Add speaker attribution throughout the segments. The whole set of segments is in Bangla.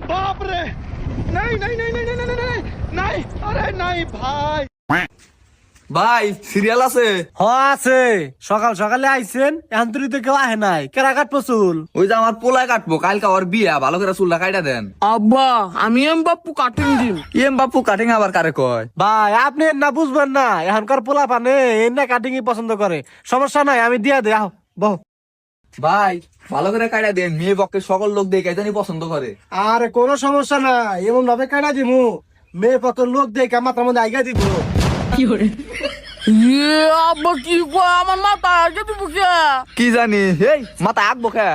Speaker 1: बाप रे नहीं नहीं नहीं नहीं नहीं नहीं नहीं नहीं अरे नहीं भाई
Speaker 2: ভাই সিরিয়াল আছে
Speaker 3: আছে সকাল সকালে আইছেন এখন তুই তো কেউ আহে নাই কেরা কাটবো চুল
Speaker 2: ওই যে আমার পোলায় কাটবো কালকে ওর বিয়া ভালো করে চুলটা কাইটা দেন
Speaker 4: আব্বা আমি এম বাপু কাটিং দিন
Speaker 2: বাপু কাটিং আবার কারে কয়
Speaker 3: ভাই আপনি না বুঝবেন না এখনকার পোলা পানে এনে কাটিং পছন্দ করে সমস্যা নাই আমি দিয়া দে আহ বহ
Speaker 2: ভাই ভালো করে কাইটা দেন মেয়ে পক্ষে সকল লোক দেখে জানি পছন্দ করে
Speaker 3: আরে কোনো সমস্যা নাই এমন ভাবে কাটা দিমু মেয়ে পত লোক দেখে মাথার মধ্যে আইগা দিব
Speaker 4: আব্বা কি কয় আমার মাথা আগে দিব কে
Speaker 2: কি জানি এই মাথা আঁকবো খা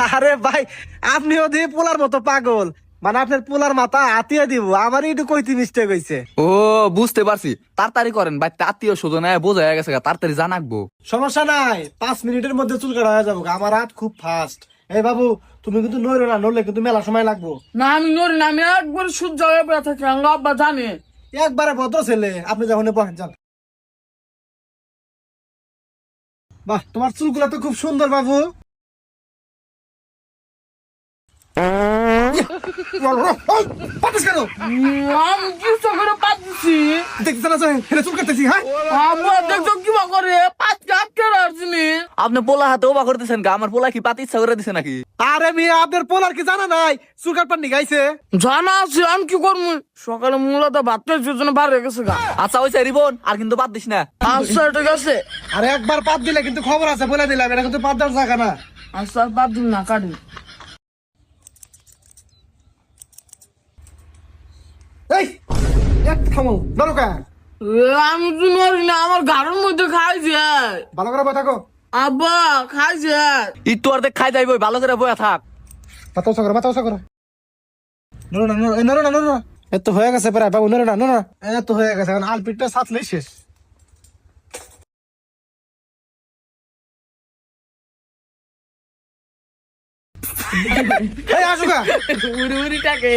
Speaker 3: আরে ভাই আপনিও দিয়ে পোলার মতো পাগল মানে আপনার পোলার মাথা হাতিয়া দিব আমার একটু কইতে মিস্টেক হয়েছে
Speaker 2: ও বুঝতে পারছি তাড়াতাড়ি করেন ভাই আত্মীয় স্বজন বোঝা হয়ে গেছে তাড়াতাড়ি জানাকবো
Speaker 3: সমস্যা নাই 5 মিনিটের মধ্যে চুল কাটা হয়ে যাবো আমার হাত খুব ফাস্ট এই বাবু তুমি কিন্তু নড়ো না নড়লে কিন্তু মেলা সময় লাগবো
Speaker 4: না আমি নড়ি না আমি একবার সূর্য হয়ে বেড়া থাকি আব্বা জানে
Speaker 3: একবারে ভদ্র ছেলে আপনি যখন বহেন যান বাহ তোমার চুলগুলা তো খুব সুন্দর বাবু পাতিস কেন
Speaker 4: আমি কিছু করে পাচ্ছি
Speaker 3: দেখতে না চুল কাটতেছি হ্যাঁ
Speaker 4: আব্বা দেখছো কি করে পাঁচ কাটতে আসছিনি
Speaker 2: আপনি পোলা হাতে ওবা করতেছেন গা আমার পোলা কি পাতি ইচ্ছা করে দিছে নাকি
Speaker 3: আরে মেয়ে আপনার পোলার কি জানা নাই চুল কাটপার নি গাইছে
Speaker 4: জানা আছে আমি কি করবো সকালে মূলত ভাত খাইছে জন্য বার হয়ে গেছে গা
Speaker 2: আচ্ছা ওই রিবন আর কিন্তু বাদ দিস না
Speaker 4: আচ্ছা ঠিক আছে
Speaker 3: আরে একবার পাত দিলে কিন্তু খবর আছে বলে দিলাম এটা কিন্তু পাত দেওয়ার জায়গা না
Speaker 4: আচ্ছা বাদ দিন না কাটুন
Speaker 3: এই এক থামো নরকা
Speaker 4: আমি তো নড়ি না আমার ঘরের মধ্যে খাইছে
Speaker 3: ভালো করে বই থাকো
Speaker 4: আব্বা খাইছে
Speaker 2: একটু আর দেখ খাই যাইব ভালো করে বয়া থাক
Speaker 3: মাথা করো নরো না নরো না নরো না এত হয়ে গেছে প্রায় বাবু নরো না নরো এত হয়ে গেছে এখন আলপিটটা সাথলেই শেষ এই আসুকা
Speaker 4: উড়ি উড়ি টাকে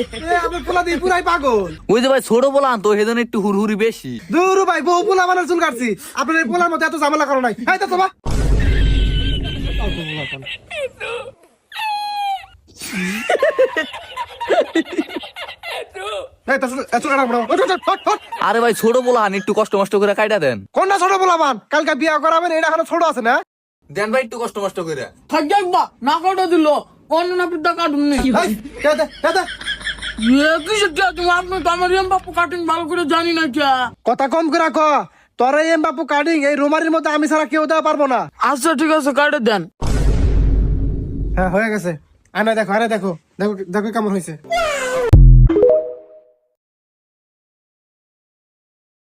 Speaker 3: আপনি পোলা দিয়ে পুরাই পাগল
Speaker 2: ওই যে ভাই ছোট পোলা তো সেজন্য একটু হুড়হুড়ি বেশি
Speaker 3: দূর ভাই বহু পোলা মানে চুল কাটছি আপনার এই পোলার মধ্যে এত ঝামেলা করো নাই এই তো তোমা
Speaker 2: আরে ভাই ছোট পোলা একটু কষ্ট মষ্ট করে কাইটা দেন
Speaker 3: কোনটা ছোট পোলা মান কালকে বিয়া করাবেন এটা এখনো ছোট আছে না
Speaker 2: দেন ভাই একটু কষ্ট মষ্ট করে
Speaker 4: থাকি একবা না কাটা দিল কোন না পিতা কাটুন নি কিসের কে তুমি আপনি তো আমার এম বাপু কাটিং ভালো করে জানি না কে
Speaker 3: কথা কম করে ক তোর এম বাপু কাটিং এই রুমারির মধ্যে আমি ছাড়া কেউ দেওয়া পারবো না
Speaker 4: আচ্ছা ঠিক আছে কাটে দেন
Speaker 3: হ্যাঁ হয়ে গেছে আরে দেখো দেখো দেখো দেখো কেমন হয়েছে